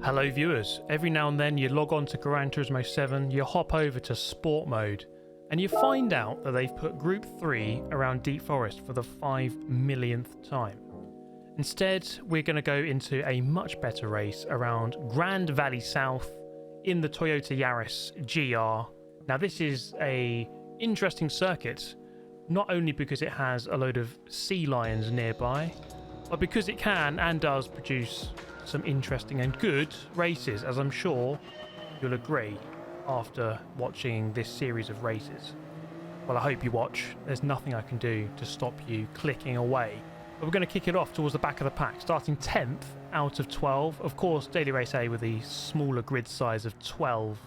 Hello viewers, every now and then you log on to Gran Turismo 7, you hop over to sport mode and you find out that they've put Group 3 around Deep Forest for the 5 millionth time. Instead, we're going to go into a much better race around Grand Valley South in the Toyota Yaris GR. Now this is a interesting circuit, not only because it has a load of sea lions nearby, but because it can and does produce some interesting and good races, as I'm sure you'll agree after watching this series of races. Well, I hope you watch. There's nothing I can do to stop you clicking away. But we're going to kick it off towards the back of the pack, starting 10th out of 12. Of course, Daily Race A with the smaller grid size of 12.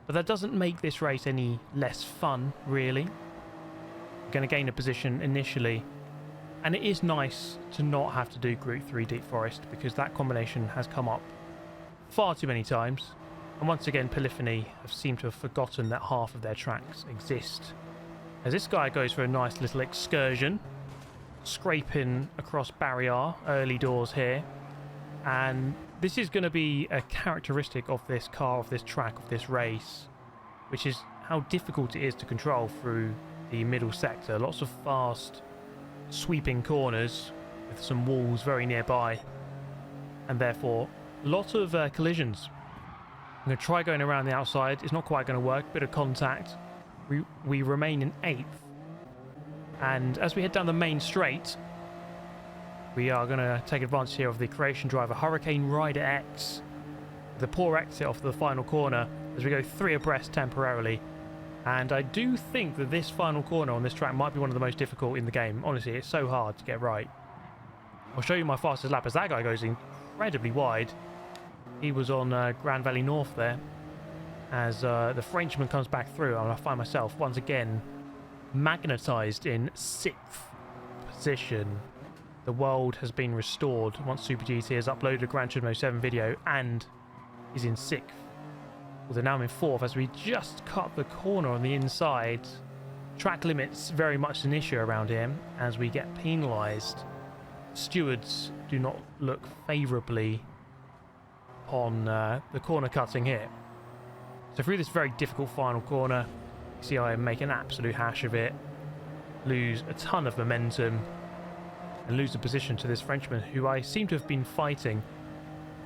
But that doesn't make this race any less fun, really. We're going to gain a position initially. And it is nice to not have to do Group 3 Deep Forest, because that combination has come up far too many times. And once again, Polyphony have seemed to have forgotten that half of their tracks exist. As this guy goes for a nice little excursion, scraping across barrier early doors here. And this is going to be a characteristic of this car, of this track, of this race, which is how difficult it is to control through the middle sector. Lots of fast sweeping corners with some walls very nearby, and therefore lots of collisions. I'm going to try going around the outside. It's not quite going to work. Bit of contact. We remain in 8th, and as we head down the main straight, we are going to take advantage here of the Croatian driver Hurricane Rider X, the poor exit off the final corner as we go 3 abreast temporarily. And I do think that this final corner on this track might be one of the most difficult in the game. Honestly, it's so hard to get right. I'll show you my fastest lap as that guy goes incredibly wide. He was on Grand Valley North there. As the Frenchman comes back through, and I find myself once again magnetised in 6th position. The world has been restored once Super GT has uploaded a Gran Turismo 7 video and is in 6th. Although now I'm in 4th as we just cut the corner on the inside. Track limits very much an issue around here as we get penalised. Stewards do not look favourably on the corner cutting here. So through this very difficult final corner, you see I make an absolute hash of it, lose a ton of momentum, and lose the position to this Frenchman who I seem to have been fighting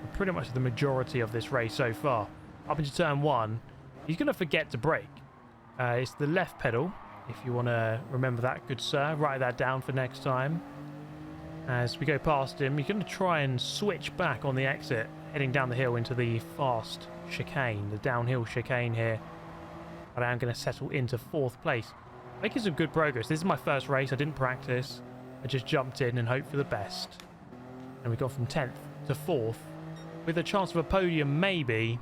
for pretty much the majority of this race so far. Up into turn 1, he's going to forget to brake. It's the left pedal, if you want to remember that, good sir. Write that down for next time. As we go past him, he's going to try and switch back on the exit, heading down the hill into the fast chicane, the downhill chicane here. But I am going to settle into 4th place. Making some good progress. This is my first race. I didn't practice. I just jumped in and hoped for the best. And we got from 10th to 4th. With a chance of a podium, maybe.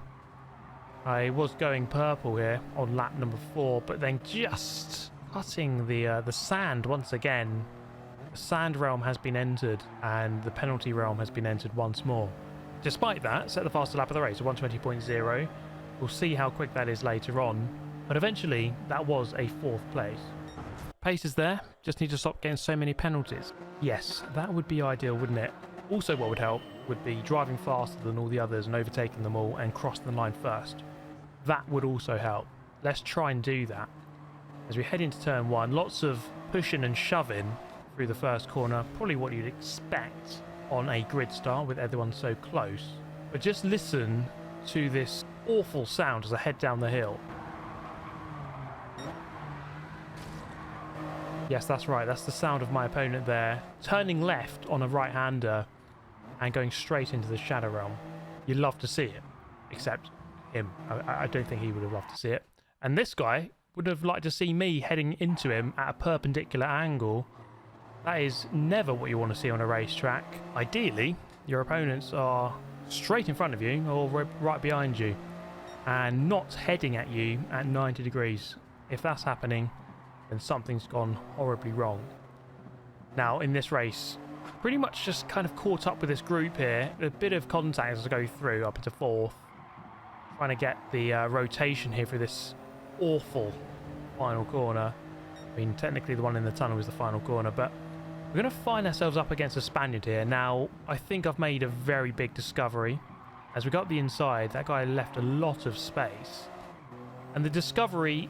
I was going purple here on lap number 4, but then just cutting the sand once again. The sand realm has been entered, and the penalty realm has been entered once more. Despite that, set the fastest lap of the race at 120.0. We'll see how quick that is later on, but eventually that was a 4th place. Pace is there, just need to stop getting so many penalties. Yes, that would be ideal, wouldn't it? Also, what would help would be driving faster than all the others and overtaking them all and crossing the line first. That would also help. Let's try and do that. As we head into turn 1, lots of pushing and shoving through the first corner. Probably what you'd expect on a grid start with everyone so close. But just listen to this awful sound as I head down the hill. Yes, that's right. That's the sound of my opponent there. Turning left on a right-hander and going straight into the Shadow Realm. You'd love to see it. Except him. I don't think he would have loved to see it. And this guy would have liked to see me heading into him at a perpendicular angle. That is never what you want to see on a racetrack. Ideally, your opponents are straight in front of you or right behind you and not heading at you at 90 degrees. If that's happening, then something's gone horribly wrong. Now, in this race, pretty much just kind of caught up with this group here. A bit of contact as I go through up into 4th. Trying to get the rotation here through this awful final corner. I mean, technically the one in the tunnel is the final corner, but we're going to find ourselves up against a Spaniard here. Now, I think I've made a very big discovery. As we got the inside, that guy left a lot of space. And the discovery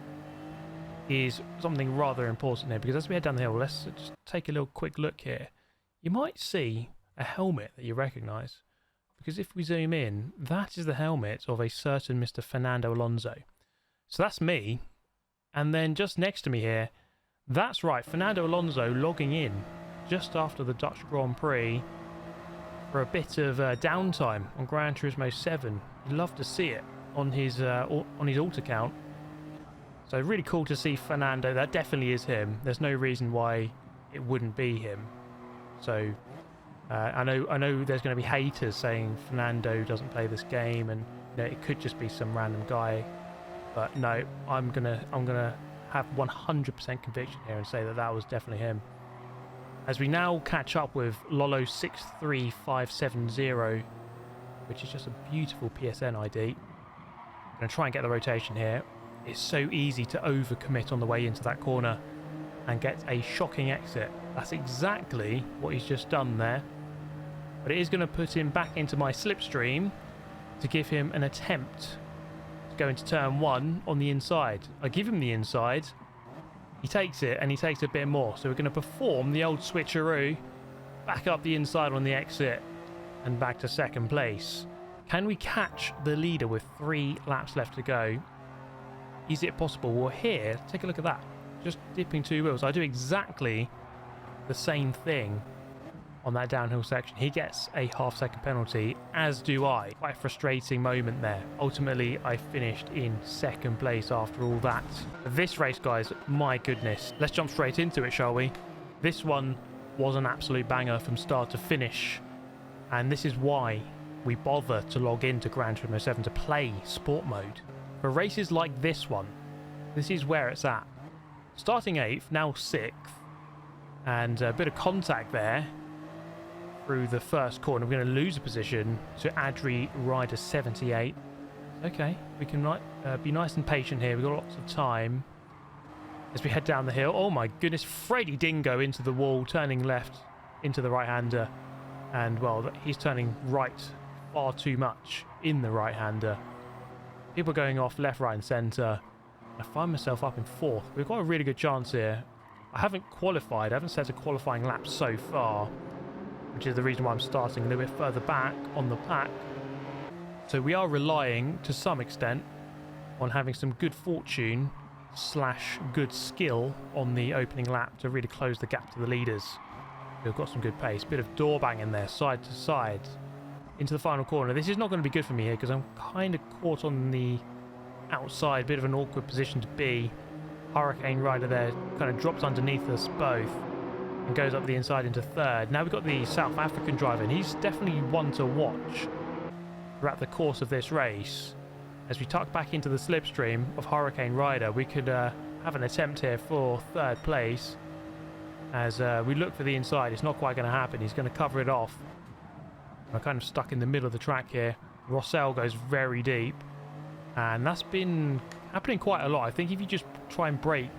is something rather important here, because as we head down the hill, let's just take a little quick look here. You might see a helmet that you recognise, because if we zoom in, that is the helmet of a certain Mr. Fernando Alonso. So that's me, and then just next to me here, that's right, Fernando Alonso logging in just after the Dutch Grand Prix for a bit of downtime on Gran Turismo 7. You'd love to see it on his alt account. So really cool to see Fernando. That definitely is him. There's no reason why it wouldn't be him. So I know there's going to be haters saying Fernando doesn't play this game, and you know, it could just be some random guy. But no, I'm gonna have 100% conviction here and say that that was definitely him. As we now catch up with Lolo 63570, which is just a beautiful PSN ID. I'm gonna try and get the rotation here. It's so easy to overcommit on the way into that corner and get a shocking exit. That's exactly what he's just done there. But it is going to put him back into my slipstream to give him an attempt to go into turn 1 on the inside. I give him the inside, he takes it, and he takes a bit more. So we're going to perform the old switcheroo, back up the inside on the exit and back to second place. Can we catch the leader with 3 laps left to go? Is it possible? Well, here, take a look at that. Just dipping 2 wheels. I do exactly the same thing on that downhill section. He gets a half-second penalty, as do I. Quite a frustrating moment there. Ultimately, I finished in second place after all that. This race, guys, my goodness. Let's jump straight into it, shall we? This one was an absolute banger from start to finish. And this is why we bother to log into Gran Turismo 7 to play sport mode. For races like this one, this is where it's at. Starting 8th, now 6th, and a bit of contact there through the first corner. We're going to lose a position to Adri Rider 78. Okay, we can be nice and patient here. We've got lots of time as we head down the hill. Oh my goodness, Freddy Dingo into the wall, turning left into the right-hander. And, well, he's turning right far too much in the right-hander. People going off left, right and centre. I find myself up in 4th. We've got a really good chance here. I haven't qualified. I haven't set a qualifying lap so far, which is the reason why I'm starting a little bit further back on the pack. So we are relying to some extent on having some good fortune / good skill on the opening lap to really close the gap to the leaders. We've got some good pace. Bit of door banging there, side to side. Into the final corner. This is not going to be good for me here because I'm kind of caught on the outside. Bit of an awkward position to be. Hurricane Rider there kind of drops underneath us both and goes up the inside into 3rd. Now we've got the South African driver, and he's definitely one to watch throughout the course of this race. As we tuck back into the slipstream of Hurricane Rider, we could have an attempt here for 3rd place. As we look for the inside, it's not quite going to happen. He's going to cover it off. I'm kind of stuck in the middle of the track here. Rossell goes very deep, and that's been happening quite a lot. I think if you just try and brake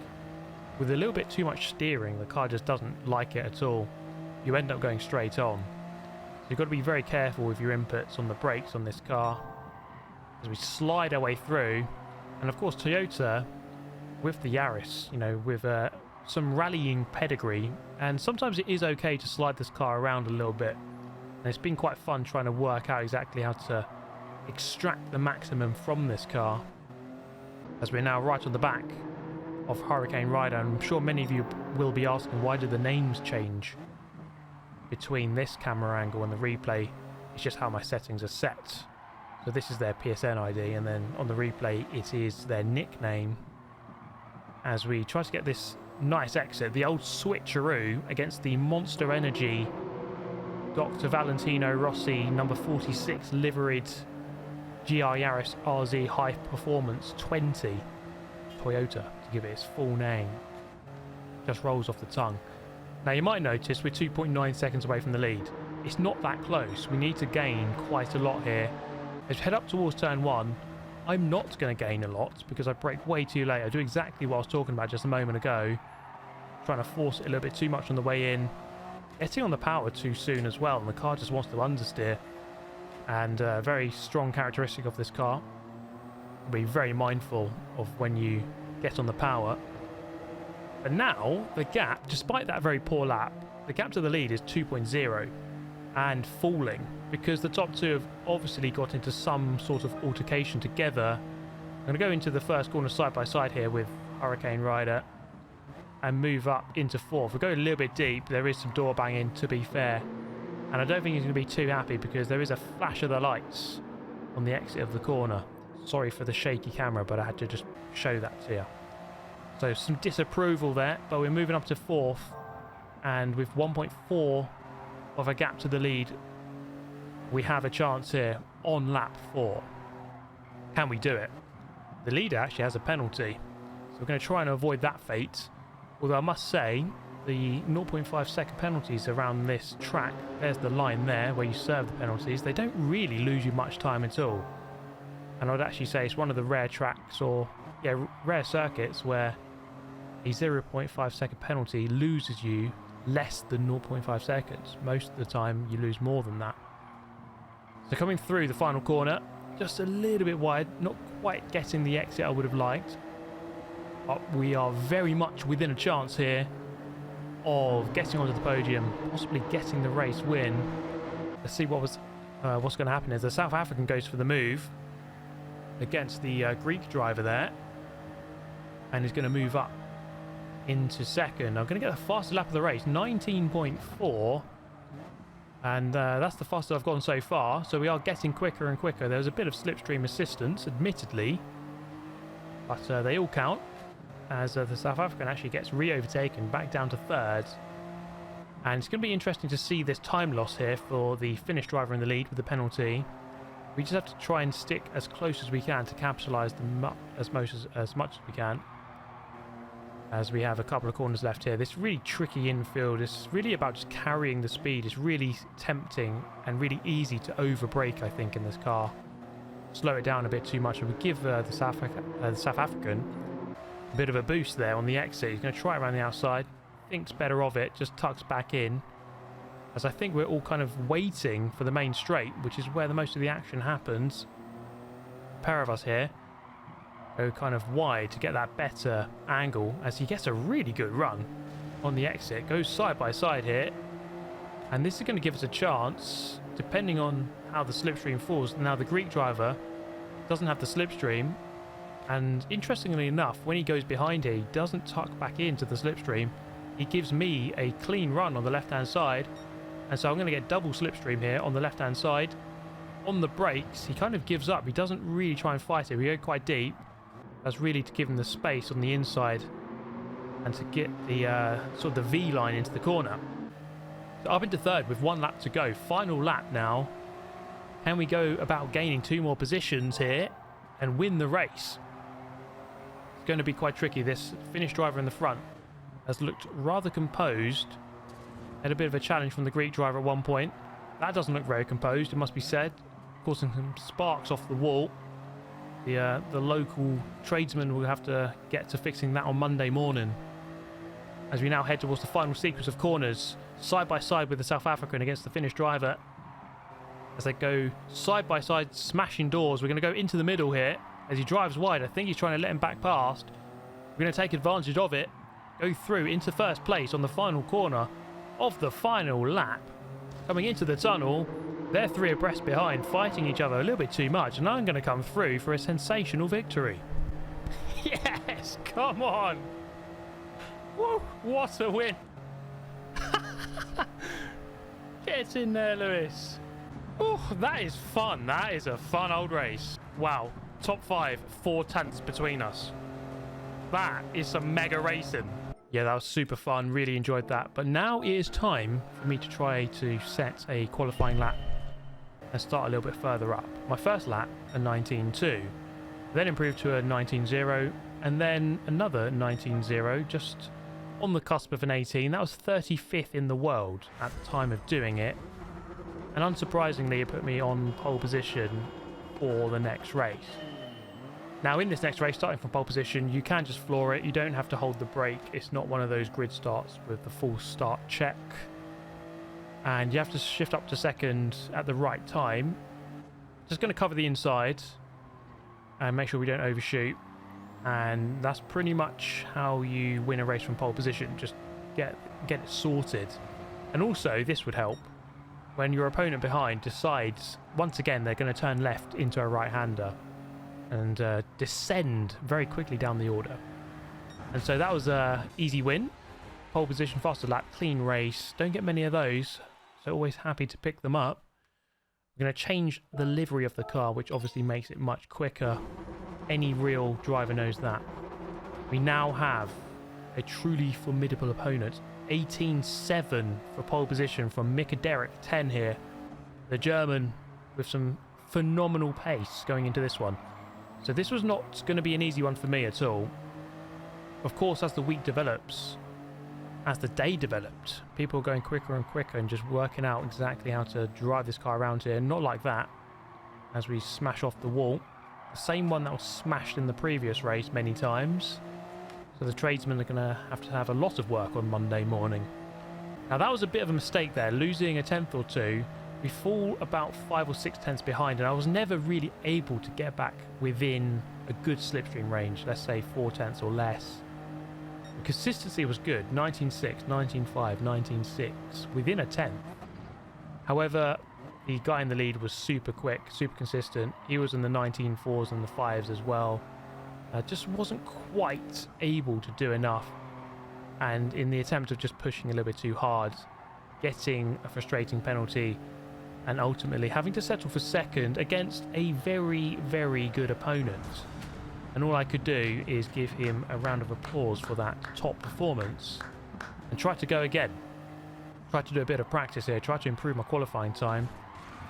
with a little bit too much steering, the car just doesn't like it at all. You end up going straight on. So you've got to be very careful with your inputs on the brakes on this car as we slide our way through. And of course, Toyota with the Yaris, you know, with some rallying pedigree, and sometimes it is okay to slide this car around a little bit. And it's been quite fun trying to work out exactly how to extract the maximum from this car. As we're now right on the back of Hurricane Rider, and I'm sure many of you will be asking, why did the names change between this camera angle and the replay? It's just how my settings are set. So this is their PSN ID, and then on the replay it is their nickname. As we try to get this nice exit, the old switcheroo against the Monster Energy Dr. Valentino Rossi number 46 liveried GR Yaris RZ High Performance 20 Toyota, to give it its full name. Just rolls off the tongue. Now you might notice we're 2.9 seconds away from the lead. It's not that close. We need to gain quite a lot here. As we head up towards turn 1, I'm not going to gain a lot because I brake way too late. I do exactly what I was talking about just a moment ago. Trying to force it a little bit too much on the way in. Getting on the power too soon as well, and the car just wants to understeer. and a very strong characteristic of this car. Be very mindful of when you get on the power. But now the gap, despite that very poor lap, the gap to the lead is 2.0 and falling because the top two have obviously got into some sort of altercation together. I'm going to go into the first corner side by side here with Hurricane Rider and move up into fourth. We'll go a little bit deep. There is some door banging, to be fair, and I don't think he's going to be too happy because there is a flash of the lights on the exit of the corner. Sorry for the shaky camera, but I had to just show that to you. So some disapproval there, but we're moving up to fourth, and with 1.4 of a gap to the lead, we have a chance here on lap 4. Can we do it? The leader actually has a penalty, so we're going to try and avoid that fate. Although I must say, the 0.5 second penalties around this track, there's the line there where you serve the penalties, they don't really lose you much time at all. And I'd actually say it's one of the rare tracks, or rare circuits where a 0.5 second penalty loses you less than 0.5 seconds. Most of the time you lose more than that. So coming through the final corner, just a little bit wide, not quite getting the exit I would have liked. But we are very much within a chance here of getting onto the podium, possibly getting the race win. Let's see what's going to happen is the South African goes for the move against the Greek driver there, and is going to move up into second. I'm going to get the fastest lap of the race, 19.4, and that's the fastest I've gone so far, so we are getting quicker and quicker. There's a bit of slipstream assistance, admittedly, but they all count, as the South African actually gets re-overtaken back down to third. And it's going to be interesting to see this time loss here for the Finnish driver in the lead with the penalty. We just have to try and stick as close as we can to capitalise as much as we can, as we have a couple of corners left here. This really tricky infield is really about just carrying the speed. It's really tempting and really easy to overbrake, I think, in this car. Slow it down a bit too much, and we give the South African a bit of a boost there on the exit. He's going to try it around the outside, thinks better of it, just tucks back in, as I think we're all kind of waiting for the main straight, which is where the most of the action happens. A pair of us here go kind of wide to get that better angle, as he gets a really good run on the exit. Goes side by side here, and this is going to give us a chance, depending on how the slipstream falls. Now the Greek driver doesn't have the slipstream, and interestingly enough, when he goes behind here, he doesn't tuck back into the slipstream. He gives me a clean run on the left-hand side, and so I'm going to get double slipstream here on the left-hand side. On the brakes, he kind of gives up. He doesn't really try and fight it. We go quite deep. That's really to give him the space on the inside and to get the sort of the V line into the corner. So up into third with 1 lap to go. Final lap now. Can we go about gaining 2 more positions here and win the race? It's going to be quite tricky. This Finnish driver in the front has looked rather composed. Had a bit of a challenge from the Greek driver at one point. That doesn't look very composed, it must be said. Causing some sparks off the wall. The local tradesman will have to get to fixing that on Monday morning. As we now head towards the final sequence of corners, side by side with the South African against the Finnish driver. As they go side by side, smashing doors. We're going to go into the middle here. As he drives wide, I think he's trying to let him back past. We're going to take advantage of it. Go through into first place on the final corner of the final lap. Coming into the tunnel, they're 3 abreast behind, fighting each other a little bit too much, and I'm going to come through for a sensational victory. Yes, come on. Woo, what a win. Get in there, Lewis. Oh, that is fun. That is a fun old race. Wow, top 5, 4 tenths between us. That is some mega racing. Yeah, that was super fun. Really enjoyed that. But now it is time for me to try to set a qualifying lap and start a little bit further up. My first lap, a 19.2, then improved to a 19.0, and then another 19.0, just on the cusp of an 18. That was 35th in the world at the time of doing it. And unsurprisingly, it put me on pole position for the next race. Now, in this next race, starting from pole position, you can just floor it. You don't have to hold the brake. It's not one of those grid starts with the full start check. And you have to shift up to second at the right time. Just going to cover the inside and make sure we don't overshoot. And that's pretty much how you win a race from pole position. Just get it sorted. And also, this would help when your opponent behind decides, once again, they're going to turn left into a right-hander and descend very quickly down the order. And so that was a easy win. Pole position, faster lap, clean race. Don't get many of those, so always happy to pick them up. We're going to change the livery of the car, which obviously makes it much quicker. Any real driver knows that. We now have a truly formidable opponent. 18.7 for pole position from Derek 10 here. The German with some phenomenal pace going into this one. So this was not going to be an easy one for me at all. Of course, as the week develops, as the day developed, people are going quicker and quicker and just working out exactly how to drive this car around here. Not like that, as we smash off the wall. The same one that was smashed in the previous race many times. So the tradesmen are going to have a lot of work on Monday morning. Now that was a bit of a mistake there, losing a tenth or two. We fall about 5 or 6 tenths behind, and I was never really able to get back within a good slipstream range, let's say 4 tenths or less. The consistency was good, 19.6, 19.5, 19.6, within a tenth. However, the guy in the lead was super quick, super consistent. He was in the 19.4s and the 5s as well. Just wasn't quite able to do enough. And in the attempt of just pushing a little bit too hard, getting a frustrating penalty, and ultimately having to settle for second against a very, very good opponent. And all I could do is give him a round of applause for that top performance and try to go again. Try to do a bit of practice here, try to improve my qualifying time.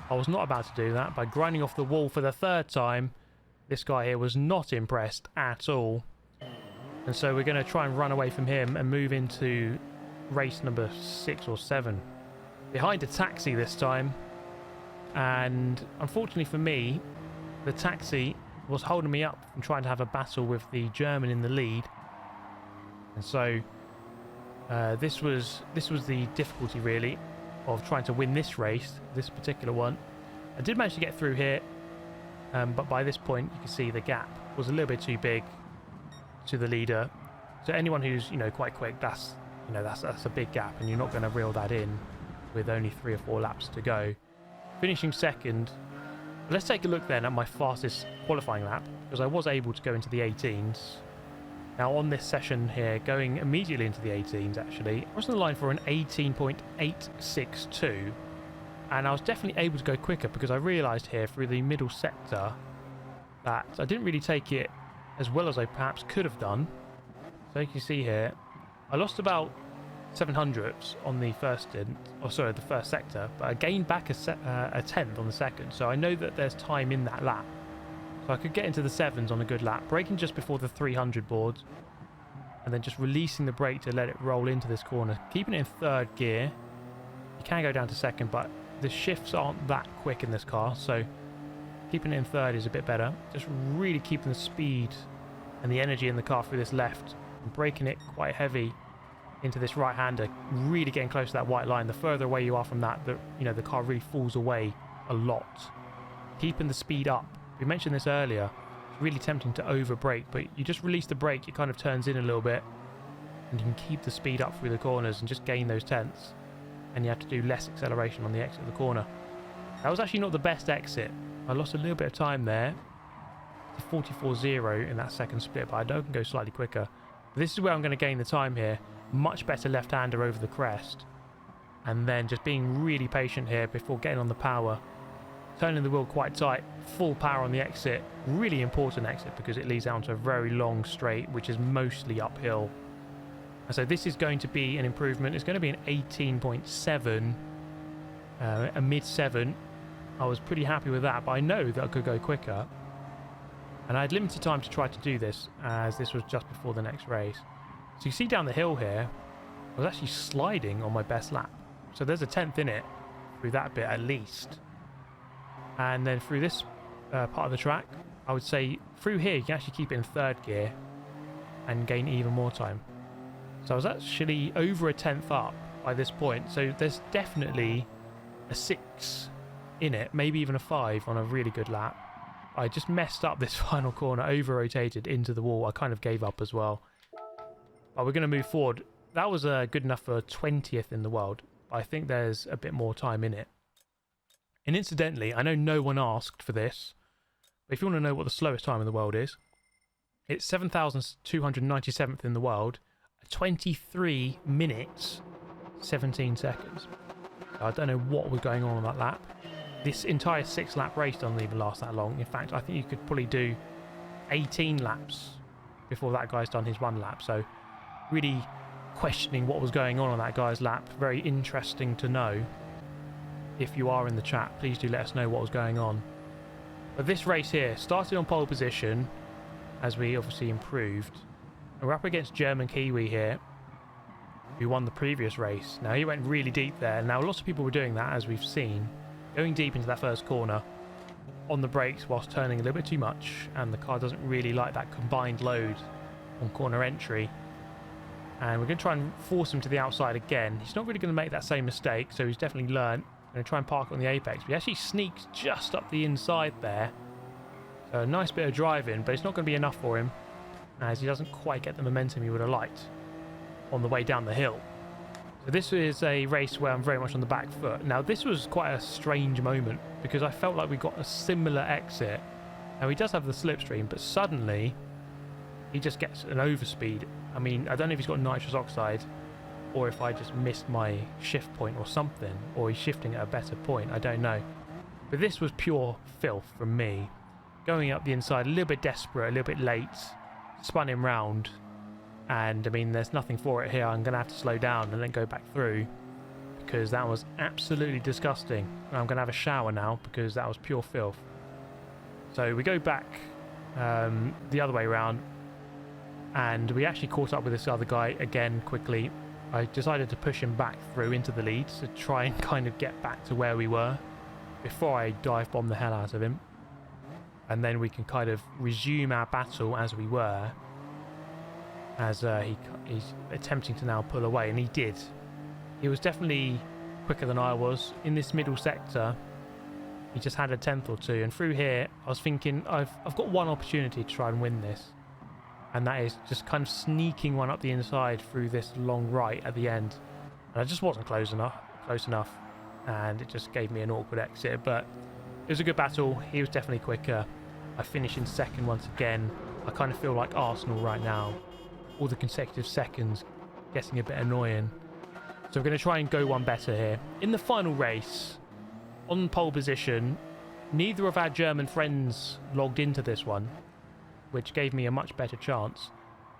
I was not about to do that. By grinding off the wall for the 3rd time, this guy here was not impressed at all. And so we're going to try and run away from him and move into race number 6 or 7. Behind a taxi this time. And unfortunately for me, the taxi was holding me up from trying to have a battle with the German in the lead. And so this was the difficulty really of trying to win this race, this particular one. I did manage to get through here, but by this point you can see the gap was a little bit too big to the leader. So anyone who's quite quick, that's a big gap, and you're not going to reel that in with only 3 or 4 laps to go. Finishing second. Let's take a look then at my fastest qualifying lap, because I was able to go into the 18s. Now on this session here, going immediately into the 18s actually, I was on the line for an 18.862, and I was definitely able to go quicker because I realised here through the middle sector that I didn't really take it as well as I perhaps could have done. So you can see here, I lost about 700ths on the first the first sector, but I gained back a tenth on the second, so I know that there's time in that lap. So I could get into the 7s on a good lap, braking just before the 300 board, and then just releasing the brake to let it roll into this corner, keeping it in 3rd gear. You can go down to 2nd, but the shifts aren't that quick in this car, so keeping it in 3rd is a bit better. Just really keeping the speed and the energy in the car through this left, and braking it quite heavy into this right-hander, really getting close to that white line. The further away you are from that, the car really falls away a lot. Keeping the speed up. We mentioned this earlier. It's really tempting to over-brake, but you just release the brake, it kind of turns in a little bit, and you can keep the speed up through the corners and just gain those tenths. And you have to do less acceleration on the exit of the corner. That was actually not the best exit. I lost a little bit of time there to 44.0 in that second split, but I know I can go slightly quicker. But this is where I'm going to gain the time here. Much better left-hander over the crest, and then just being really patient here before getting on the power, turning the wheel quite tight, full power on the exit. Really important exit because it leads down to a very long straight, which is mostly uphill. And so this is going to be an improvement. It's going to be an 18.7, a mid-7. I was pretty happy with that, but I know that I could go quicker, and I had limited time to try to do this, as this was just before the next race. So you see down the hill here, I was actually sliding on my best lap. So there's a tenth in it through that bit at least. And then through this part of the track, I would say through here you can actually keep it in 3rd gear and gain even more time. So I was actually over a tenth up by this point. So there's definitely a 6 in it, maybe even a 5 on a really good lap. I just messed up this final corner, over-rotated into the wall. I kind of gave up as well. But we're going to move forward. That was good enough for 20th in the world. I think there's a bit more time in it. And incidentally, I know no one asked for this, but if you want to know what the slowest time in the world is, it's 7,297th in the world, 23 minutes, 17 seconds. So I don't know what was going on that lap. This entire 6-lap race doesn't even last that long. In fact, I think you could probably do 18 laps before that guy's done his 1 lap. So really questioning what was going on that guy's lap. Very interesting to know. If you are in the chat, please do let us know what was going on. But this race here started on pole position as we obviously improved. And we're up against German Kiwi here, who won the previous race. Now he went really deep there. Now lots of people were doing that, as we've seen, going deep into that first corner on the brakes whilst turning a little bit too much, and the car doesn't really like that combined load on corner entry. And we're going to try and force him to the outside again. He's not really going to make that same mistake, so he's definitely learned. Going to try and park it on the apex, but he actually sneaks just up the inside there. So a nice bit of driving, but it's not going to be enough for him, as he doesn't quite get the momentum he would have liked on the way down the hill. So this is a race where I'm very much on the back foot. Now this was quite a strange moment, because I felt like we got a similar exit. Now he does have the slipstream, but suddenly he just gets an overspeed. I mean, I don't know if he's got nitrous oxide, or if I just missed my shift point or something, or he's shifting at a better point, I don't know. But this was pure filth from me. Going up the inside, a little bit desperate, a little bit late, spun him round, and I mean, there's nothing for it here. I'm going to have to slow down and then go back through, because that was absolutely disgusting. And I'm going to have a shower now, because that was pure filth. So we go back the other way around, and we actually caught up with this other guy again quickly. I decided to push him back through into the lead to try and kind of get back to where we were before I dive bomb the hell out of him. And then we can kind of resume our battle as we were, as he's attempting to now pull away, and he did. He was definitely quicker than I was. In this middle sector, he just had a 10th or 2, and through here I was thinking I've got one opportunity to try and win this. And that is just kind of sneaking one up the inside through this long right at the end. And I just wasn't close enough, and it just gave me an awkward exit. But it was a good battle. He was definitely quicker. I finished in second once again. I kind of feel like Arsenal right now. All the consecutive seconds getting a bit annoying. So we're going to try and go one better here. In the final race, on pole position, neither of our German friends logged into this one, which gave me a much better chance.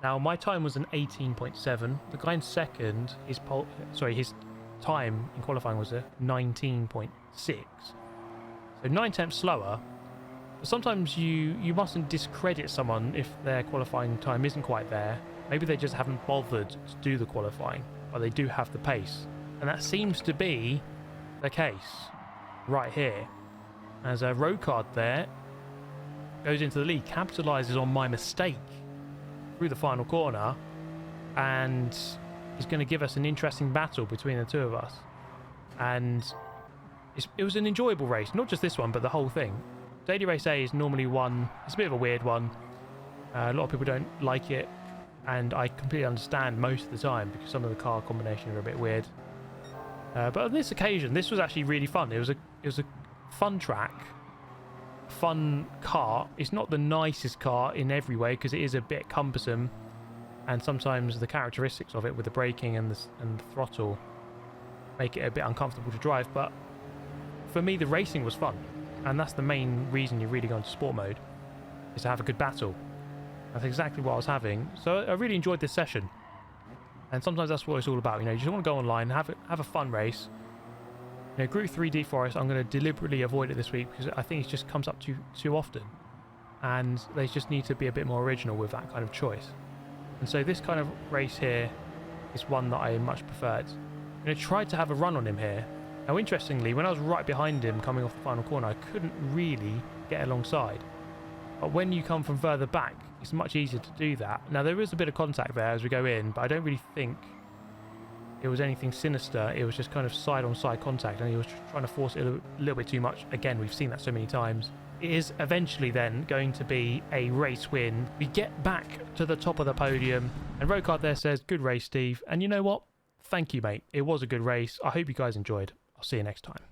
Now my time was an 18.7. The guy in second, his time in qualifying was a 19.6. So 9 tenths slower. But sometimes you mustn't discredit someone if their qualifying time isn't quite there. Maybe they just haven't bothered to do the qualifying, but they do have the pace. And that seems to be the case right here. As a road card there goes into the lead, capitalises on my mistake through the final corner, and is going to give us an interesting battle between the two of us. And it was an enjoyable race, not just this one, but the whole thing. Daily Race A is normally one, it's a bit of a weird one. A lot of people don't like it, and I completely understand most of the time, because some of the car combinations are a bit weird. But on this occasion, this was actually really fun. It was a fun track. Fun car. It's not the nicest car in every way, because it is a bit cumbersome, and sometimes the characteristics of it with the braking and the throttle make it a bit uncomfortable to drive. But for me, the racing was fun, and that's the main reason you really go into sport mode, is to have a good battle. That's exactly what I was having. So I really enjoyed this session, and sometimes that's what it's all about. You know, you just want to go online and have a fun race. You know, Group 3 Deep Forest, I'm going to deliberately avoid it this week, because I think it just comes up too often, and they just need to be a bit more original with that kind of choice. And so this kind of race here is one that I much preferred. I'm going to try to have a run on him here. Now, interestingly, when I was right behind him coming off the final corner, I couldn't really get alongside. But when you come from further back, it's much easier to do that. Now, there is a bit of contact there as we go in, but I don't really think it was anything sinister. It was just kind of side-on-side contact, and he was trying to force it a little bit too much. Again, we've seen that so many times. It is eventually then going to be a race win. We get back to the top of the podium, and Rokard there says, good race, Steve. And you know what? Thank you, mate. It was a good race. I hope you guys enjoyed. I'll see you next time.